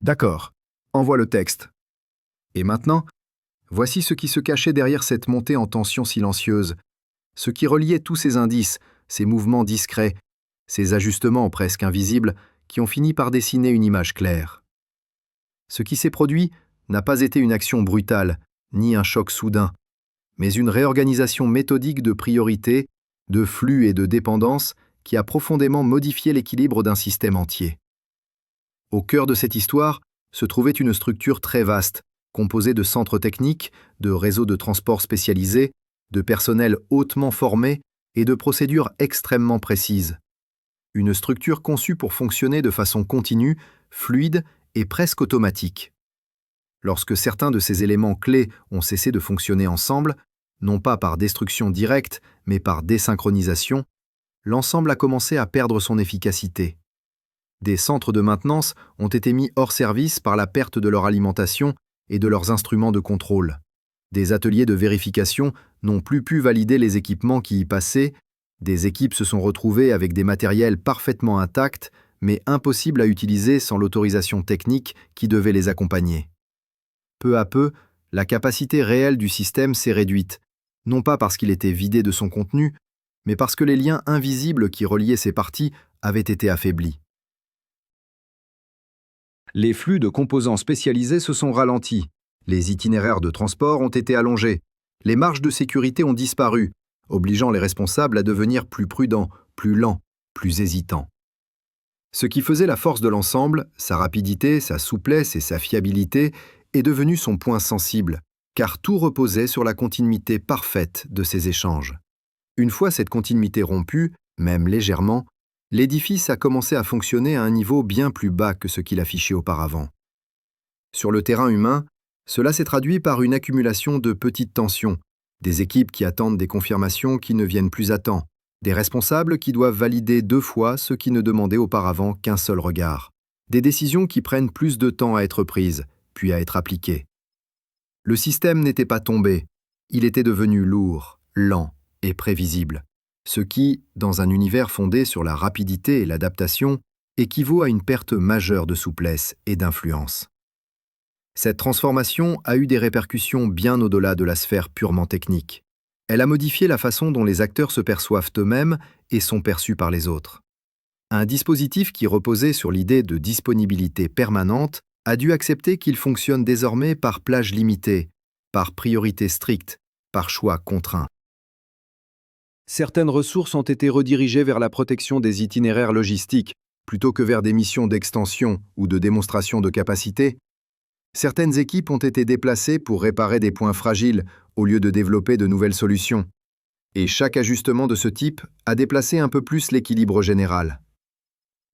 D'accord. Envoie le texte. Et maintenant, voici ce qui se cachait derrière cette montée en tension silencieuse, ce qui reliait tous ces indices, ces mouvements discrets, ces ajustements presque invisibles qui ont fini par dessiner une image claire. Ce qui s'est produit n'a pas été une action brutale, ni un choc soudain, mais une réorganisation méthodique de priorités, de flux et de dépendances qui a profondément modifié l'équilibre d'un système entier. Au cœur de cette histoire se trouvait une structure très vaste, composée de centres techniques, de réseaux de transport spécialisés, de personnel hautement formé et de procédures extrêmement précises. Une structure conçue pour fonctionner de façon continue, fluide et presque automatique. Lorsque certains de ces éléments clés ont cessé de fonctionner ensemble, non pas par destruction directe, mais par désynchronisation, l'ensemble a commencé à perdre son efficacité. Des centres de maintenance ont été mis hors service par la perte de leur alimentation et de leurs instruments de contrôle. Des ateliers de vérification n'ont plus pu valider les équipements qui y passaient, des équipes se sont retrouvées avec des matériels parfaitement intacts, mais impossibles à utiliser sans l'autorisation technique qui devait les accompagner. Peu à peu, la capacité réelle du système s'est réduite, non pas parce qu'il était vidé de son contenu, mais parce que les liens invisibles qui reliaient ses parties avaient été affaiblis. Les flux de composants spécialisés se sont ralentis, les itinéraires de transport ont été allongés, les marges de sécurité ont disparu, obligeant les responsables à devenir plus prudents, plus lents, plus hésitants. Ce qui faisait la force de l'ensemble, sa rapidité, sa souplesse et sa fiabilité, est devenu son point sensible, car tout reposait sur la continuité parfaite de ces échanges. Une fois cette continuité rompue, même légèrement, l'édifice a commencé à fonctionner à un niveau bien plus bas que ce qu'il affichait auparavant. Sur le terrain humain, cela s'est traduit par une accumulation de petites tensions, des équipes qui attendent des confirmations qui ne viennent plus à temps, des responsables qui doivent valider 2 fois ce qui ne demandait auparavant qu'un seul regard, des décisions qui prennent plus de temps à être prises, puis à être appliquées. Le système n'était pas tombé, il était devenu lourd, lent et prévisible, ce qui, dans un univers fondé sur la rapidité et l'adaptation, équivaut à une perte majeure de souplesse et d'influence. Cette transformation a eu des répercussions bien au-delà de la sphère purement technique. Elle a modifié la façon dont les acteurs se perçoivent eux-mêmes et sont perçus par les autres. Un dispositif qui reposait sur l'idée de disponibilité permanente a dû accepter qu'il fonctionne désormais par plage limitée, par priorité stricte, par choix contraint. Certaines ressources ont été redirigées vers la protection des itinéraires logistiques, plutôt que vers des missions d'extension ou de démonstration de capacité. Certaines équipes ont été déplacées pour réparer des points fragiles au lieu de développer de nouvelles solutions. Et chaque ajustement de ce type a déplacé un peu plus l'équilibre général.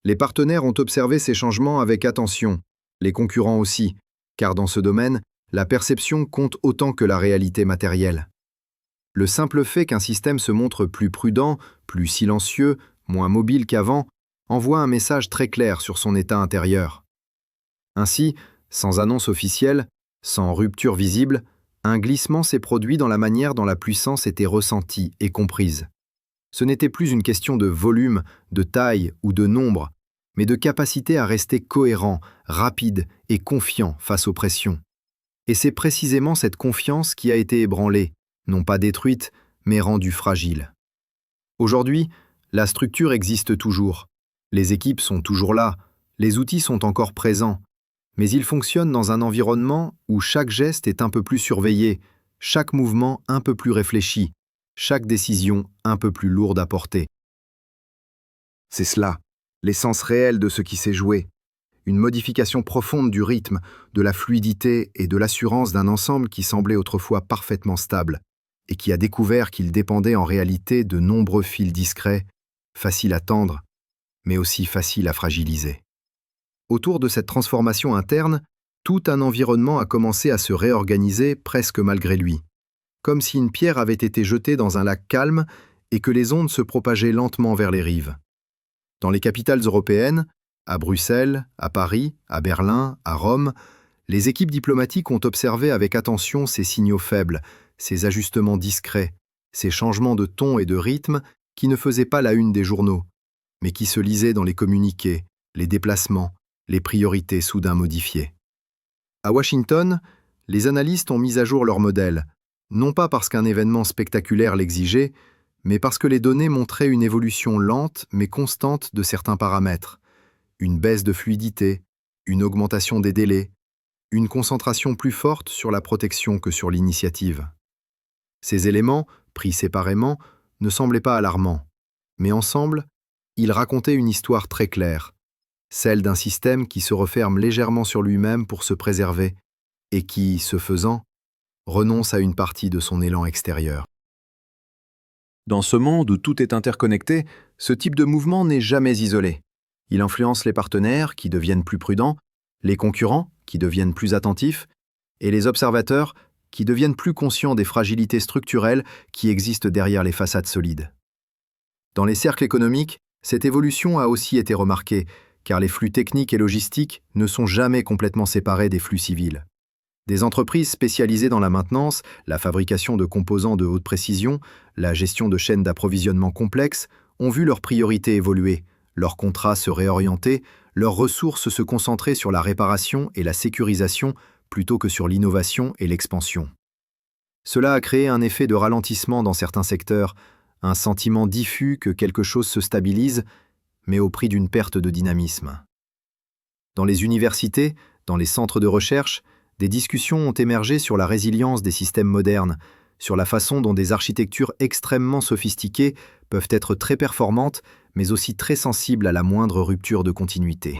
Les partenaires ont observé ces changements avec attention, les concurrents aussi, car dans ce domaine, la perception compte autant que la réalité matérielle. Le simple fait qu'un système se montre plus prudent, plus silencieux, moins mobile qu'avant, envoie un message très clair sur son état intérieur. Ainsi, sans annonce officielle, sans rupture visible, un glissement s'est produit dans la manière dont la puissance était ressentie et comprise. Ce n'était plus une question de volume, de taille ou de nombre, mais de capacité à rester cohérent, rapide et confiant face aux pressions. Et c'est précisément cette confiance qui a été ébranlée, non pas détruite, mais rendue fragile. Aujourd'hui, la structure existe toujours, les équipes sont toujours là, les outils sont encore présents, mais ils fonctionnent dans un environnement où chaque geste est un peu plus surveillé, chaque mouvement un peu plus réfléchi, chaque décision un peu plus lourde à porter. C'est cela, l'essence réelle de ce qui s'est joué, une modification profonde du rythme, de la fluidité et de l'assurance d'un ensemble qui semblait autrefois parfaitement stable, et qui a découvert qu'il dépendait en réalité de nombreux fils discrets, faciles à tendre, mais aussi faciles à fragiliser. Autour de cette transformation interne, tout un environnement a commencé à se réorganiser presque malgré lui, comme si une pierre avait été jetée dans un lac calme et que les ondes se propageaient lentement vers les rives. Dans les capitales européennes, à Bruxelles, à Paris, à Berlin, à Rome, les équipes diplomatiques ont observé avec attention ces signaux faibles, ces ajustements discrets, ces changements de ton et de rythme qui ne faisaient pas la une des journaux, mais qui se lisaient dans les communiqués, les déplacements, les priorités soudain modifiées. À Washington, les analystes ont mis à jour leur modèle, non pas parce qu'un événement spectaculaire l'exigeait, mais parce que les données montraient une évolution lente mais constante de certains paramètres, une baisse de fluidité, une augmentation des délais, une concentration plus forte sur la protection que sur l'initiative. Ces éléments, pris séparément, ne semblaient pas alarmants, mais ensemble, ils racontaient une histoire très claire, celle d'un système qui se referme légèrement sur lui-même pour se préserver et qui, ce faisant, renonce à une partie de son élan extérieur. Dans ce monde où tout est interconnecté, ce type de mouvement n'est jamais isolé. Il influence les partenaires qui deviennent plus prudents, les concurrents qui deviennent plus attentifs, et les observateurs qui deviennent plus conscients des fragilités structurelles qui existent derrière les façades solides. Dans les cercles économiques, cette évolution a aussi été remarquée, car les flux techniques et logistiques ne sont jamais complètement séparés des flux civils. Des entreprises spécialisées dans la maintenance, la fabrication de composants de haute précision, la gestion de chaînes d'approvisionnement complexes ont vu leurs priorités évoluer, leurs contrats se réorienter, leurs ressources se concentrer sur la réparation et la sécurisation plutôt que sur l'innovation et l'expansion. Cela a créé un effet de ralentissement dans certains secteurs, un sentiment diffus que quelque chose se stabilise, mais au prix d'une perte de dynamisme. Dans les universités, dans les centres de recherche, des discussions ont émergé sur la résilience des systèmes modernes, sur la façon dont des architectures extrêmement sophistiquées peuvent être très performantes, mais aussi très sensibles à la moindre rupture de continuité.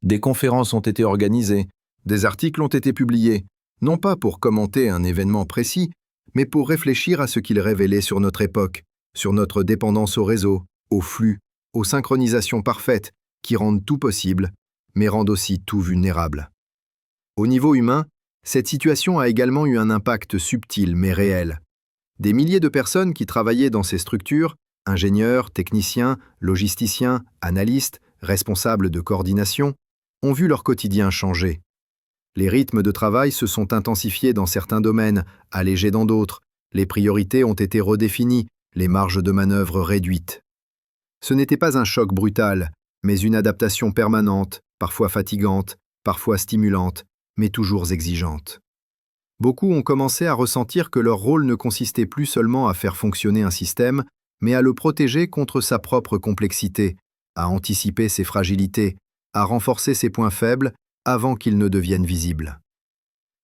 Des conférences ont été organisées, des articles ont été publiés, non pas pour commenter un événement précis, mais pour réfléchir à ce qu'il révélait sur notre époque, sur notre dépendance au réseau, aux flux, aux synchronisations parfaites qui rendent tout possible, mais rendent aussi tout vulnérable. Au niveau humain, cette situation a également eu un impact subtil mais réel. Des milliers de personnes qui travaillaient dans ces structures, ingénieurs, techniciens, logisticiens, analystes, responsables de coordination, ont vu leur quotidien changer. Les rythmes de travail se sont intensifiés dans certains domaines, allégés dans d'autres, les priorités ont été redéfinies, les marges de manœuvre réduites. Ce n'était pas un choc brutal, mais une adaptation permanente, parfois fatigante, parfois stimulante, mais toujours exigeante. Beaucoup ont commencé à ressentir que leur rôle ne consistait plus seulement à faire fonctionner un système, mais à le protéger contre sa propre complexité, à anticiper ses fragilités, à renforcer ses points faibles avant qu'ils ne deviennent visibles.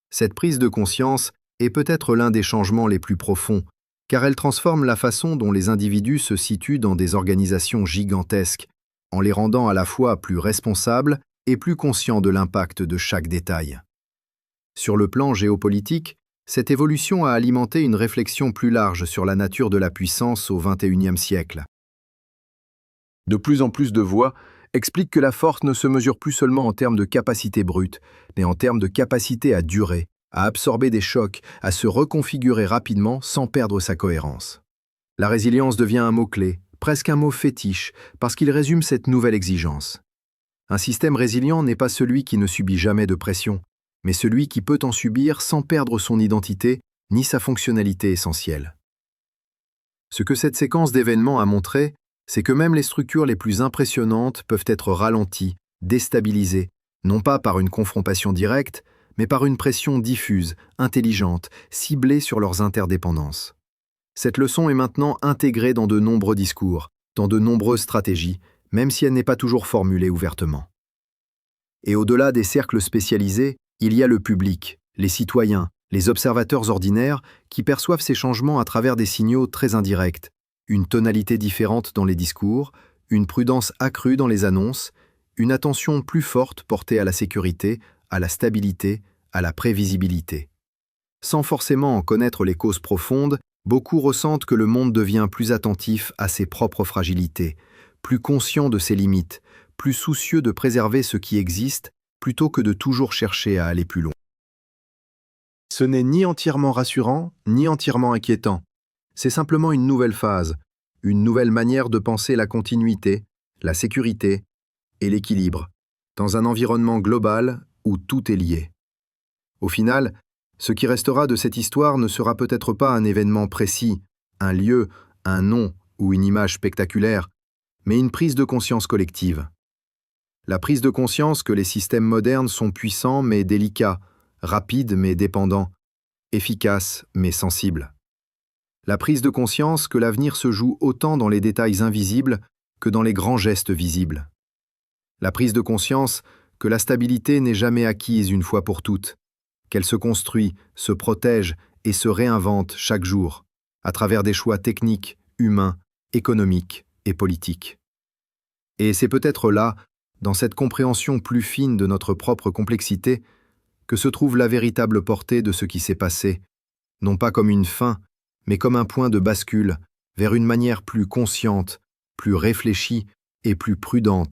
Cette prise de conscience est peut-être l'un des changements les plus profonds, car elle transforme la façon dont les individus se situent dans des organisations gigantesques, en les rendant à la fois plus responsables et plus conscients de l'impact de chaque détail. Sur le plan géopolitique, cette évolution a alimenté une réflexion plus large sur la nature de la puissance au XXIe siècle. De plus en plus de voix expliquent que la force ne se mesure plus seulement en termes de capacité brute, mais en termes de capacité à durer, à absorber des chocs, à se reconfigurer rapidement sans perdre sa cohérence. La résilience devient un mot-clé, presque un mot fétiche, parce qu'il résume cette nouvelle exigence. Un système résilient n'est pas celui qui ne subit jamais de pression, mais celui qui peut en subir sans perdre son identité ni sa fonctionnalité essentielle. Ce que cette séquence d'événements a montré, c'est que même les structures les plus impressionnantes peuvent être ralenties, déstabilisées, non pas par une confrontation directe, mais par une pression diffuse, intelligente, ciblée sur leurs interdépendances. Cette leçon est maintenant intégrée dans de nombreux discours, dans de nombreuses stratégies, même si elle n'est pas toujours formulée ouvertement. Et au-delà des cercles spécialisés, il y a le public, les citoyens, les observateurs ordinaires qui perçoivent ces changements à travers des signaux très indirects, une tonalité différente dans les discours, une prudence accrue dans les annonces, une attention plus forte portée à la sécurité, à la stabilité, à la prévisibilité. Sans forcément en connaître les causes profondes, beaucoup ressentent que le monde devient plus attentif à ses propres fragilités, plus conscient de ses limites, plus soucieux de préserver ce qui existe, plutôt que de toujours chercher à aller plus loin. Ce n'est ni entièrement rassurant, ni entièrement inquiétant. C'est simplement une nouvelle phase, une nouvelle manière de penser la continuité, la sécurité et l'équilibre, dans un environnement global où tout est lié. Au final, ce qui restera de cette histoire ne sera peut-être pas un événement précis, un lieu, un nom ou une image spectaculaire, mais une prise de conscience collective. La prise de conscience que les systèmes modernes sont puissants mais délicats, rapides mais dépendants, efficaces mais sensibles. La prise de conscience que l'avenir se joue autant dans les détails invisibles que dans les grands gestes visibles. La prise de conscience que la stabilité n'est jamais acquise une fois pour toutes, qu'elle se construit, se protège et se réinvente chaque jour, à travers des choix techniques, humains, économiques et politiques. Et c'est peut-être là, dans cette compréhension plus fine de notre propre complexité, que se trouve la véritable portée de ce qui s'est passé, non pas comme une fin, mais comme un point de bascule vers une manière plus consciente, plus réfléchie et plus prudente